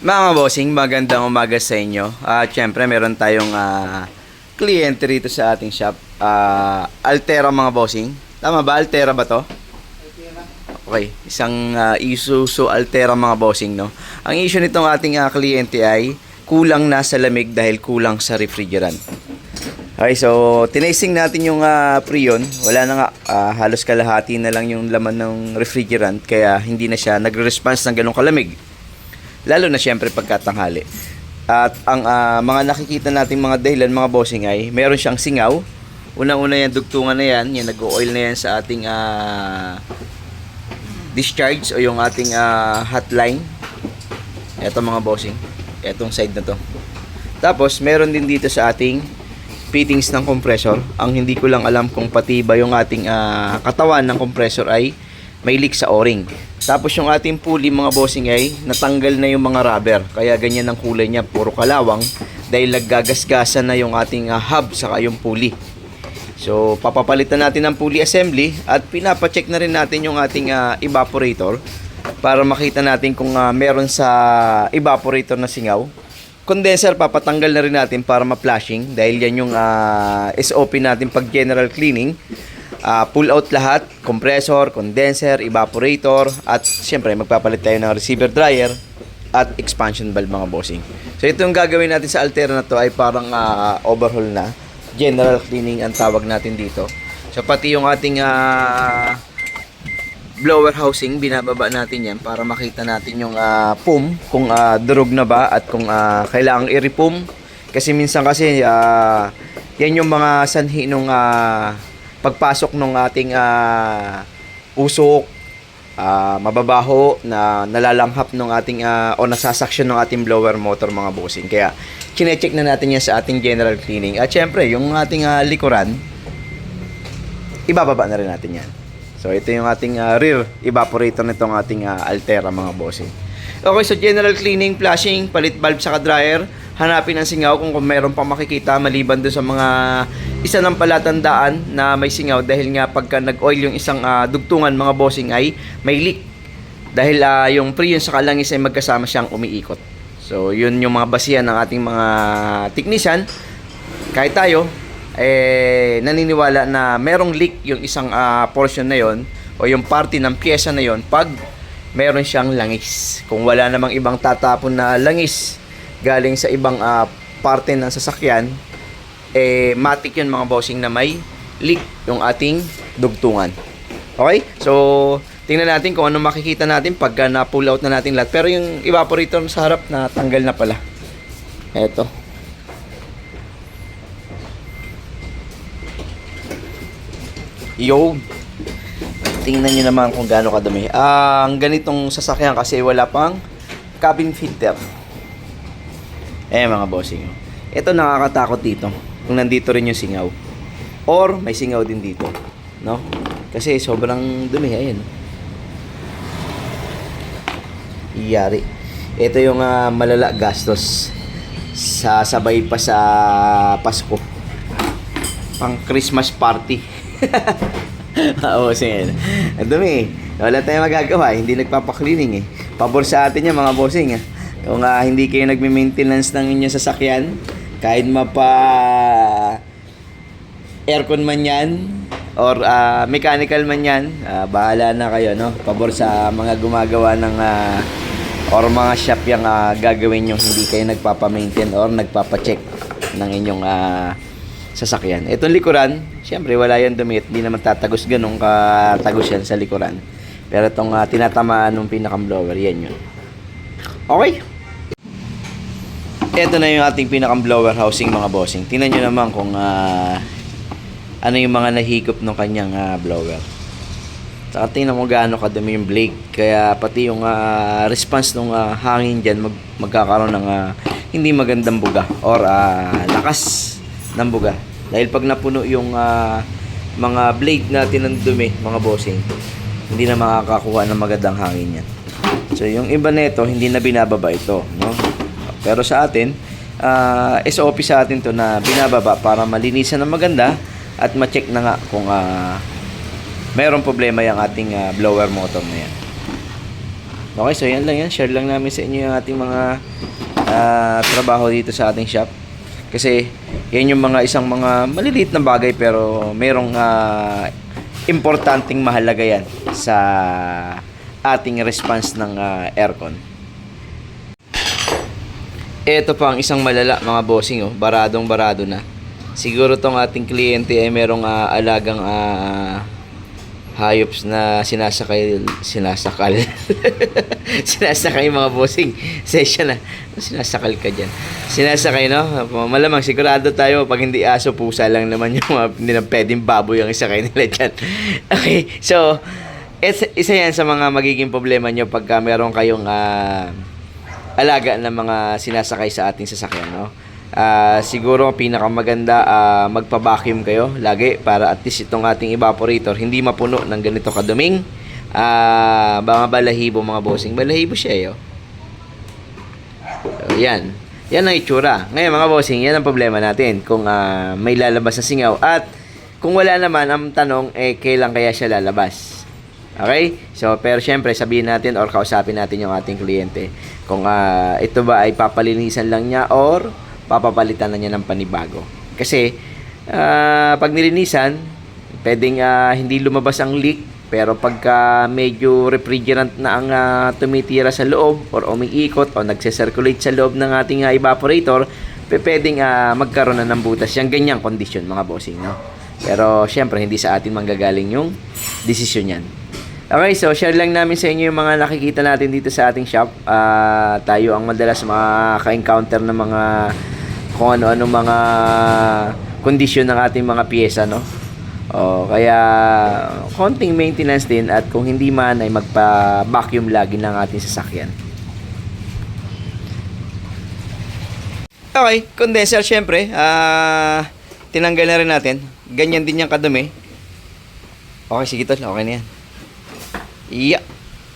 Mga bossing, magandang umaga sa inyo. At syempre, meron tayong kliyente rito sa ating shop. Altera mga bossing. Tama ba? Altera ba to? Okay, isang Isuzu Altera mga bossing, no? Ang issue nitong ating kliyente ay kulang na sa lamig dahil kulang sa refrigerant. Okay, so tinasting natin yung Freon. Wala na nga, halos kalahati na lang yung laman ng refrigerant, kaya hindi na siya nagre-response ng ganong kalamig. Lalo na syempre pagkatanghali. At ang mga nakikita nating mga dahilan mga bossing ay meron siyang singaw. Unang-una yan, dugtungan na yan. Yan, nag-oil na yan sa ating discharge o yung ating hotline. Ito mga bossing. Etong side na to. Tapos meron din dito sa ating fittings ng compressor. Ang hindi ko lang alam kung pati ba yung ating katawan ng compressor ay may leak sa o-ring. Tapos yung ating pulley mga bossing ay natanggal na yung mga rubber. Kaya ganyan ang kulay niya, puro kalawang. Dahil naggagasgasan na yung ating hub saka yung pulley. So papapalitan natin ang pulley assembly at pinapacheck na rin natin yung ating evaporator para makita natin kung meron sa evaporator na singaw. Condenser papatanggal na rin natin para ma-flashing dahil yan yung SOP natin pag general cleaning. Pull out lahat, compressor, condenser, evaporator, at siyempre magpapalit tayo ng receiver dryer at expansion valve mga bossing. So ito yung gagawin natin sa Altera na to ay parang overhaul na. General cleaning ang tawag natin dito. So pati yung ating blower housing, binababa natin yan para makita natin yung pum, kung durog na ba at kung kailangang i-repum. Kasi minsan kasi yan yung mga sanhi nung pagpasok ng ating usok, mababaho na nalalanghap ng ating o nasasaksyon ng ating blower motor mga bossing. Kaya chine-check na natin yan sa ating general cleaning. At syempre, yung ating likuran, ibababa na rin natin yan. So ito yung ating rear evaporator nitong ating Altera mga bossing. Okay, so general cleaning, flashing, palit valve sa dryer, hanapin ang singaw kung meron pang makikita maliban doon sa mga isa ng palatandaan na may singaw dahil nga pagka nag-oil yung isang dugtungan mga bossing ay may leak dahil yung Freon sa kalangis ay magkasama siyang umiikot. So yun yung mga basihan ng ating mga technician. Kahit tayo naniniwala na merong leak yung isang portion na yon o yung parte ng pyesa na yon pag meron siyang langis. Kung wala namang ibang tatapon na langis galing sa ibang parte ng sasakyan, matik yun mga bossing na may leak yung ating dugtungan. Okay? So, tingnan natin kung ano makikita natin pagka na-pull out na natin lahat. Pero yung evaporator sa harap na tanggal na pala. Eto. Yo! Tingnan nyo naman kung gaano kadumi. Ang ganitong sasakyan kasi wala pang cabin filter. Mga bossing. Ito nakakatakot dito. Kung nandito rin yung singaw. Or may singaw din dito. No? Kasi sobrang dumi. Ayan. Iyari. Ito yung malala gastos. Sasabay pa sa Pasko. Pang Christmas party. Oo, sige. Ang dumi. Wala tayong magagawa. Hindi nagpapaklining Pabor sa atin yan mga bossing. Kung hindi kayo nagme-maintenance ng inyong sasakyan, kahit mapa aircon man yan or mechanical man yan, bahala na kayo, no? Pabor sa mga gumagawa ng or mga shop yung gagawin nyo, hindi kayo nagpapa-maintain or nagpapa-check ng inyong sasakyan. Itong likuran, syempre wala yan dumi at hindi naman tatagos ganun katagos yan sa likuran. Pero itong tinatamaan ng pinakang blower, yan yun. Okay? Ito na yung ating pinakang blower housing mga bossing. Tingnan nyo naman kung ano yung mga nahigop ng kanyang blower. Saka tingnan mo gaano kadumi yung blade. Kaya pati yung response ng hangin dyan magkakaroon ng hindi magandang buga or lakas ng buga. Dahil pag napuno yung mga blade natin ng dumi mga bossing, hindi na makakakuha ng magandang hangin yan. So yung iba nito hindi na binababa ito, no? Pero sa atin, SOP sa atin to na binababa para malinisan ng maganda at ma-check na nga kung mayroong problema yung ating blower motor na yan. Okay, so yan lang yan. Share lang namin sa inyo yung ating mga trabaho dito sa ating shop. Kasi yan yung isang mga maliliit na bagay pero merong importanteng mahalaga yan sa ating response ng aircon. Ito pa ang isang malala mga bossing, baradong barado na. Siguro tong ating kliyente ay merong alagang hayops na sinasakal sinasakay mga bossing. Session na sinasakal ka dyan, sinasakay, no? Malamang sigurado tayo pag hindi aso, pusa lang naman yung hindi na pwedeng baboy ang isakay nila dyan. Okay, so isa yan sa mga magiging problema nyo pagka meron kayong alaga na mga sinasakay sa ating sasakyan, no? Siguro pinakamaganda magpa-vacuum kayo lagi para at least itong ating evaporator hindi mapuno ng ganito kaduming mga balahibo mga bossing. Balahibo siya, So, yan ang itsura. Ngayon mga bossing, yan ang problema natin kung may lalabas na singaw, at kung wala naman, ang tanong kailan kaya siya lalabas. Okay? So, pero syempre, sabihin natin or kausapin natin yung ating kliyente kung ito ba ay papalinisan lang niya or papapalitan na niya ng panibago. Kasi, pag nilinisan, pwedeng hindi lumabas ang leak, pero pagka medyo refrigerant na ang tumitira sa loob or umiikot o nagse-circulate sa loob ng ating evaporator, pwedeng magkaroon na ng butas yung ganyang kondisyon mga bossing, no? Pero, syempre, hindi sa atin manggagaling yung desisyon yan. Okay, so share lang namin sa inyo yung mga nakikita natin dito sa ating shop. Tayo ang madalas ka-encounter ng mga kung ano-ano mga kondisyon ng ating mga piyesa, no? Kaya konting maintenance din, at kung hindi man ay magpa-vacuum lagi ng ating sasakyan. Okay, condenser syempre, tinanggal na rin natin. Ganyan din yung kadumi. Okay, sige tol, okay na yan. Yeah.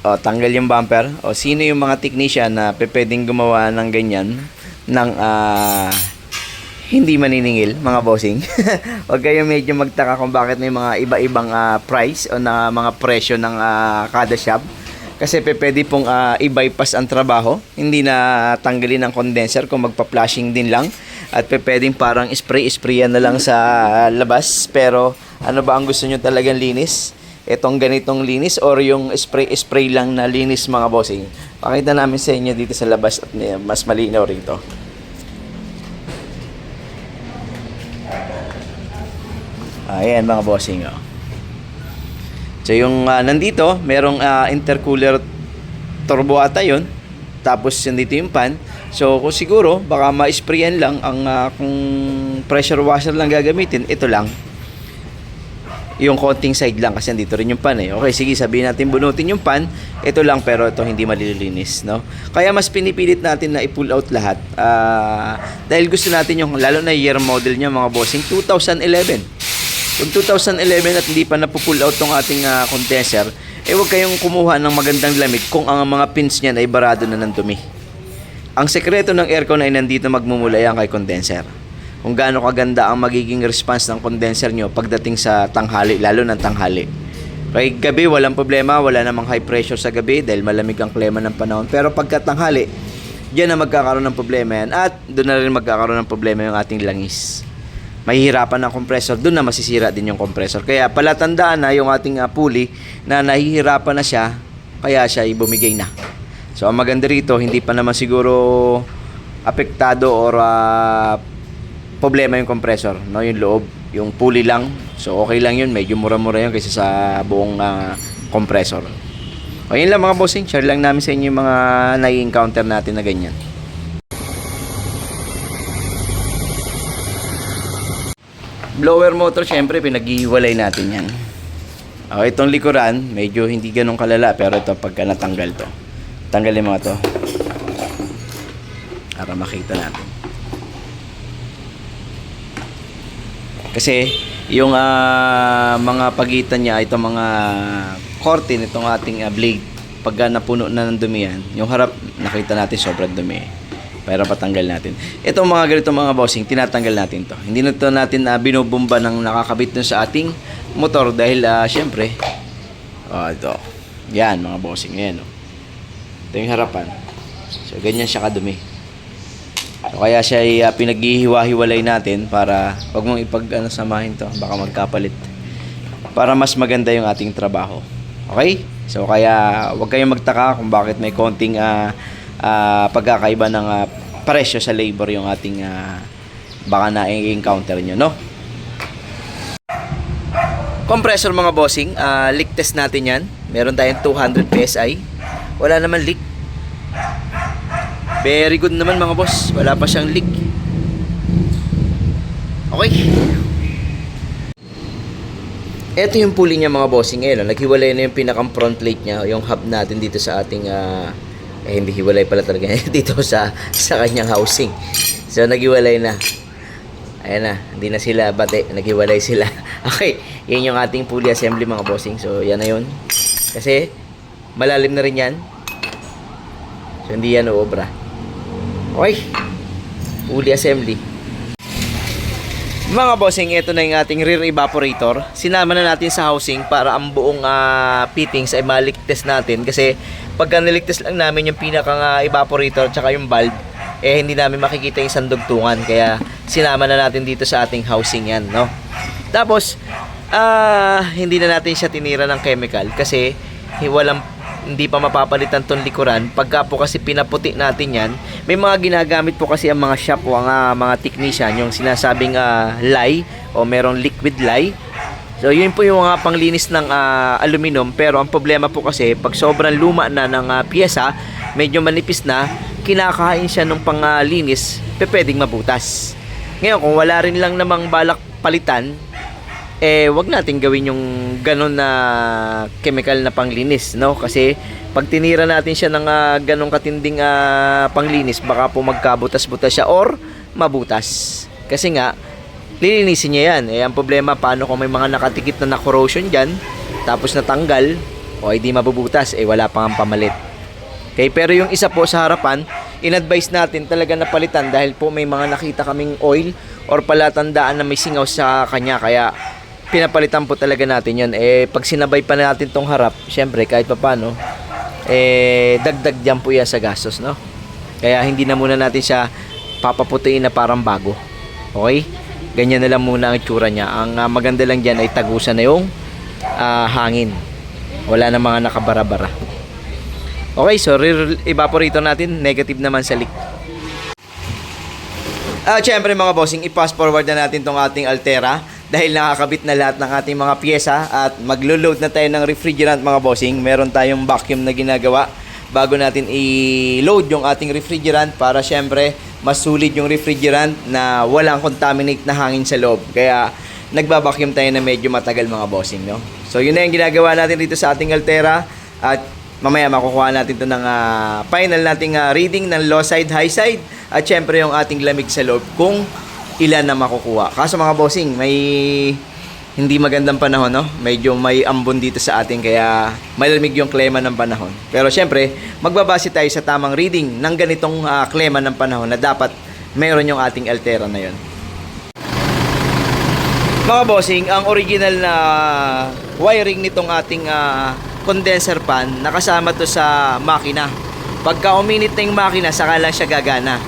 Tanggal yung bumper. Sino yung mga technician na pwedeng gumawa ng ganyan ng hindi maniningil, mga bossing? Huwag kayo medyo magtaka kung bakit may mga iba-ibang price o na mga presyo ng kada shop. Kasi pwede pong i-bypass ang trabaho, hindi na tanggalin ang condenser kung magpa-flashing din lang, at pwedeng parang sprayan na lang sa labas. Pero ano ba ang gusto nyo talagang linis? Itong ganitong linis or yung spray lang na linis mga bossing? Pakita namin sa inyo dito sa labas at mas malinaw rito. Ayan mga bossing, So yung nandito, merong intercooler turbo ata yun. Tapos nandito yung pan. So kung siguro, baka ma-sprayan lang ang kung pressure washer lang gagamitin, ito lang. Yung konting side lang kasi nandito rin yung pan Okay, sige, sabihin natin bunutin yung pan. Ito lang, pero ito hindi malilinis, no? Kaya mas pinipilit natin na i-pull out lahat. Dahil gusto natin yung, lalo na year model niya mga bossing, 2011. Kung 2011 at hindi pa napupull out tong ating condenser, huwag kayong kumuha ng magandang lamig kung ang mga pins niyan ay barado na ng dumi. Ang sekreto ng aircon ay nandito magmumula yan kay condenser. Kung gaano kaganda ang magiging response ng condenser nyo pagdating sa tanghali, lalo ng tanghali. Kay gabi, walang problema, wala namang high pressure sa gabi dahil malamig ang klima ng panahon. Pero pagka tanghali, diyan na magkakaroon ng problema yan, at doon na rin magkakaroon ng problema yung ating langis. Mahihirapan ang compressor, doon na masisira din yung compressor. Kaya palatandaan na yung ating pulley na nahihirapan na siya, kaya siya ibumigay na. So ang maganda rito, hindi pa naman siguro apektado or problema yung compressor, no? Yung loob, yung pulley lang. So okay lang yun, medyo mura-mura yun kaysa sa buong compressor. O yun lang mga bossing, share lang namin sa inyo yung mga nai-encounter natin na ganyan. Blower motor, syempre pinag-iwalay natin yan. Itong likuran, medyo hindi ganun kalala, pero ito pagka natanggal to, tanggalin mga to para makita natin. Kasi yung mga pagitan niya, itong mga korte nitong ating blade, pagka napuno na ng dumi yan, yung harap nakita natin sobrang dumi. Pero patanggal natin. Itong mga ganito mga bossing, tinatanggal natin to. Hindi na to natin binubumba ng nakakabit dun sa ating motor dahil syempre ito. Yan mga bossing, yan. Ito yung harapan. So, ganyan siya kadumi. So, kaya siya ay pinaghihiwa-hiwalay natin para wag mong samahin to, baka magkapalit. Para mas maganda yung ating trabaho. Okay? So, kaya wag kayong magtaka kung bakit may konting pagkakaiba ng presyo sa labor yung ating baka na-encounter nyo, no? Compressor mga bossing, leak test natin yan. Meron tayong 200 PSI. Wala naman leak. Very good naman mga boss. Wala pa siyang leak. Okay. Ito yung pulley niya mga bossing. Naghiwalay na yung pinakang front plate niya. Yung hub natin dito sa ating hindi hiwalay pala talaga dito sa kanyang housing. So naghiwalay na. Ayan na, hindi na sila bate, naghiwalay sila. Okay, yan yung ating pulley assembly mga bossing. So yan na yun. Kasi malalim na rin yan. So hindi yan uobra. Okay, pulley assembly. Mga bossing, ito na yung ating rear evaporator. Sinama na natin sa housing para ang buong fittings ay maligtas natin. Kasi pagka niligtas lang namin yung pinakang evaporator tsaka yung valve, hindi namin makikita yung sandugtungan. Kaya sinama na natin dito sa ating housing yan, no? Tapos, hindi na natin siya tinira ng chemical kasi hindi pa mapapalitan tong likuran. Pagka po kasi pinaputi natin yan, may mga ginagamit po kasi ang mga shop o ang mga technician, yung sinasabing lye o merong liquid lye. So yun po yung mga panglinis ng aluminum. Pero ang problema po kasi pag sobrang luma na ng pyesa, medyo manipis na, kinakain siya ng panglinis, pwedeng mabutas. Ngayon kung wala rin lang namang balak palitan, wag natin gawin yung ganun na chemical na panglinis, no? Kasi pag tinira natin siya ng ganun katinding panglinis, baka po magkabutas-butas siya or mabutas. Kasi nga lilinisin niya yan. Ang problema, paano kung may mga nakatikit na corrosion dyan, tapos natanggal, o hindi mabubutas, wala pang pamalit. Okay, pero yung isa po sa harapan, in-advise natin talaga na palitan dahil po may mga nakita kaming oil or palatandaan na may singaw sa kanya. Kaya pinapalitan po talaga natin yun. Pag sinabay pa natin tong harap, syempre kahit pa paano, dagdag dyan po yan sa gastos, no? Kaya hindi na muna natin siya papaputiin na parang bago. Okay? Ganyan na lang muna ang itsura niya. Ang maganda lang dyan ay tagusan na yung hangin. Wala na mga nakabara-bara. Okay, so rear evaporator natin, negative naman sa leak. Syempre mga bossing, i-fast forward na natin tong ating Altera dahil nakakabit na lahat ng ating mga pyesa at maglo-load na tayo ng refrigerant mga bossing. Meron tayong vacuum na ginagawa bago natin i-load yung ating refrigerant para syempre mas sulit yung refrigerant na walang contaminate na hangin sa loob. Kaya nagbabacuum tayo na medyo matagal mga bossing, no? So yun na yung ginagawa natin dito sa ating Altera at mamaya makukuha natin ito ng final nating reading ng low side, high side at syempre yung ating lamig sa loob kung ilan na makukuha. Kaso mga bossing, may hindi magandang panahon, no? Medyo may ambon dito sa atin kaya malamig yung klema ng panahon. Pero syempre, magbabase tayo sa tamang reading ng ganitong klema ng panahon na dapat meron yung ating Altera na yun. Mga bossing, ang original na wiring nitong ating condenser fan, nakasama to sa makina. Pagka uminit na yung makina, saka lang siya gagana.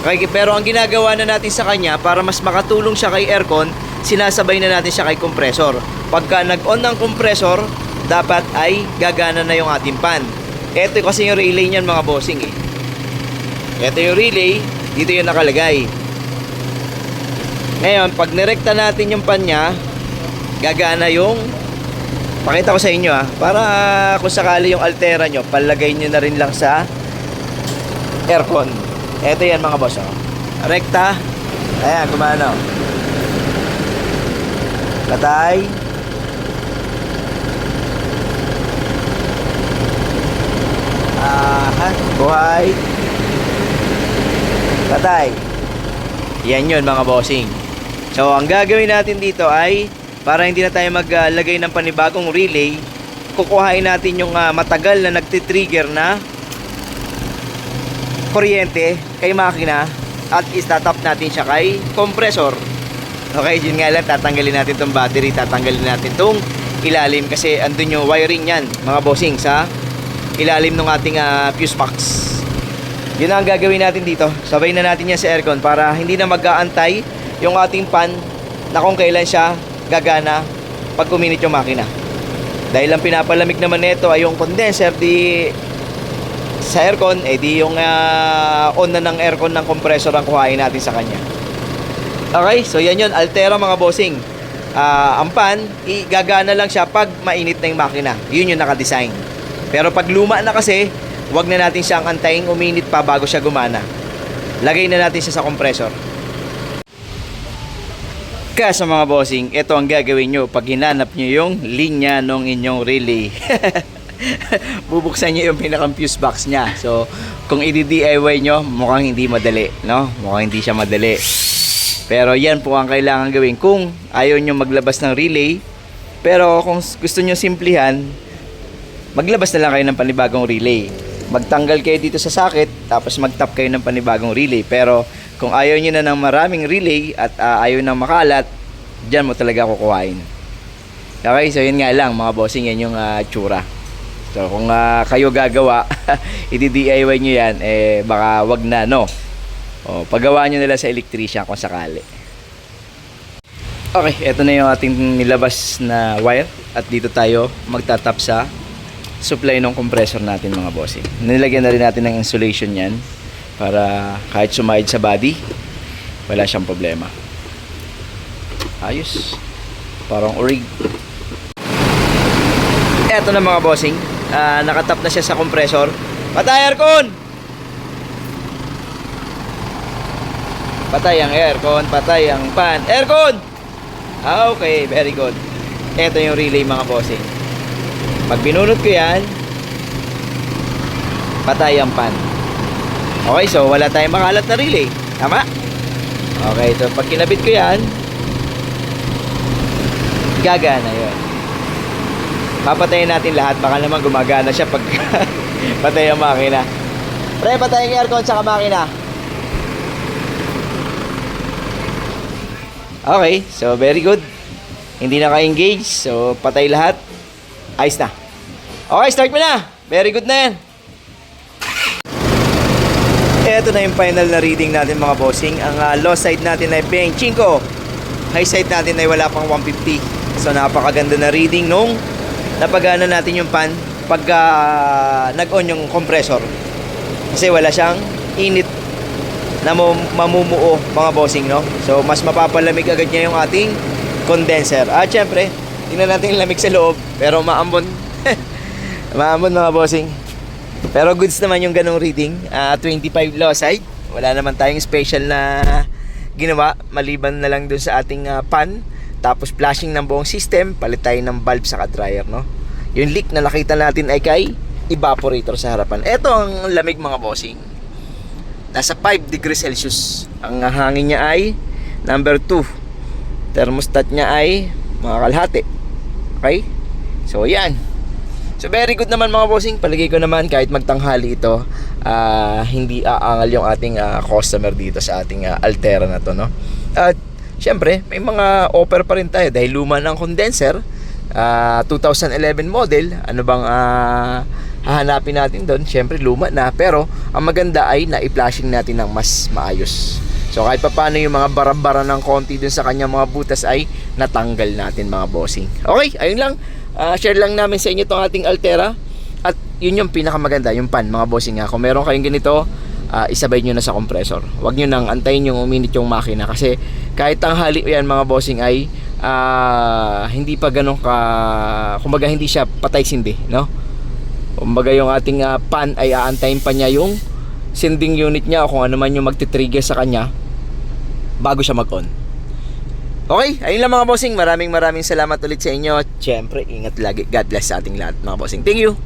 Okay, pero ang ginagawa na natin sa kanya para mas makatulong siya kay aircon, sinasabay na natin siya kay compressor. Pagka nag-on ng compressor, dapat ay gagana na yung ating fan. Ito kasi yung relay niyan mga bossing Ito yung relay, dito yung nakalagay. Ngayon, pag nirekta natin yung fan niya, gagana yung, pakita ko sa inyo para kung sakali yung Altera nyo, palagay nyo na rin lang sa aircon. Ito yan mga boss, rekta. Ayan, kumano. Patay. Buhay. Patay. Yan yun mga bossing. So ang gagawin natin dito ay para hindi na tayo maglagay ng panibagong relay, kukuhain natin yung matagal na nagtitrigger na kuryente kay makina at istatap natin siya kay compressor. Okay, yun nga lang, tatanggalin natin tong battery, tatanggalin natin tong ilalim kasi andun yung wiring yan mga bossing sa ilalim ng ating fuse box. Yun ang gagawin natin dito. Sabay na natin yan sa aircon para hindi na mag-aantay yung ating pan na kung kailan siya gagana pag uminit yung makina. Dahil ang pinapalamig naman nito ay yung condenser di sa aircon, di yung on na ng aircon ng compressor ang kuhain natin sa kanya. Okay, so yan yun, Altera mga bossing. Ang pan, gagana lang siya pag mainit na yung makina. Yun yung nakadesign. Pero pag luma na kasi, wag na natin siyang antayin uminit pa bago siya gumana. Lagay na natin siya sa compressor. Kaya sa mga bossing, ito ang gagawin nyo pag hinanap nyo yung linya ng inyong relay. Bubuksan nyo yung pinakang fuse box nya. So, kung i-DIY nyo, mukhang hindi madali, no? Mukhang hindi siya madali. Pero yan po ang kailangan gawin kung ayaw nyo maglabas ng relay. Pero kung gusto nyo simplihan, maglabas na lang kayo ng panibagong relay. Magtanggal kayo dito sa socket, tapos mag-tap kayo ng panibagong relay. Pero kung ayaw nyo na ng maraming relay at ayaw nang makalat, dyan mo talaga kukuhain. Okay, so yun nga lang mga bossing, yan yung tsura. So kung kayo gagawa, i-DIY nyo yan, baka wag na, no? O, paggawa nyo nila sa electrician kung sakali. Okay, eto na yung ating nilabas na wire. At dito tayo magtatap sa supply ng compressor natin mga bossing. Nilagyan na rin natin ng insulation yan para kahit sumahid sa body, wala siyang problema. Ayos. Parang orig. Eto na mga bossing. Nakatap na siya sa compressor. Patay aircon! Patay ang aircon, patay ang fan. Aircon! Okay, very good. Eto yung relay mga bossing. Pag binunot ko yan, patay ang fan. Okay, so wala tayong makalat na relay. Tama? Okay, so pag kinabit ko yan, gagana yun. Papatayin natin lahat. Baka naman gumagana siya pag patay ang makina. Pre, patay ang aircon sa makina. Okay, so very good. Hindi na ka-engage, so patay lahat. Ayos na. Okay, start mo na. Very good na yan. Ito na yung final na reading natin mga bossing. Ang low side natin ay 25. High side natin ay wala pang 150. So napakaganda na reading nung napagana natin yung pan pagka nag-on yung compressor. Kasi wala siyang init na mamumuo mga bossing, no? So mas mapapalamig agad niya yung ating condenser. At syempre, tingnan natin yung lamig sa loob. Pero maambon. Maambon mga bossing. Pero goods naman yung ganong reading. 25 low side. Wala naman tayong special na ginawa. Maliban na lang dun sa ating pan. Tapos flashing ng buong system. Palit tayo ng valve sa dryer, no? Yung leak na nakita natin ay kay evaporator sa harapan. Ito ang lamig mga bossing. Nasa 5 degrees Celsius. Ang hangin niya ay number 2. Thermostat niya ay mga kalahati. Okay? So yan. So very good naman mga bossing. Palagay ko naman kahit magtanghali ito, hindi aangal yung ating customer dito sa ating Altera na to, no? At syempre may mga offer pa rin tayo dahil luma ng condenser. 2011 model. Ano bang hahanapin natin doon? Syempre luma na, pero ang maganda ay na-flashing natin ng mas maayos. So kahit pa paano yung mga bara-bara ng konti dun sa kanyang mga butas ay natanggal natin mga bossing. Okay, ayun lang. Share lang namin sa inyo itong ating Altera. At yun yung pinakamaganda, yung pan mga bossing. Kung meron kayong ganito, isabay nyo na sa compressor. Huwag nyo nang antayin yung uminit yung makina. Kasi kahit tanghali yan mga bossing ay hindi pa ganun ka, kumbaga hindi siya patay sindi, no? Kumbaga yung ating pan ay aantayin pa niya yung sending unit niya o kung ano man yung magti-trigger sa kanya bago siya mag-on. Okay, ayun lang mga bossing. Maraming salamat ulit sa inyo. Siyempre, ingat lagi. God bless sa ating lahat mga bossing. Thank you.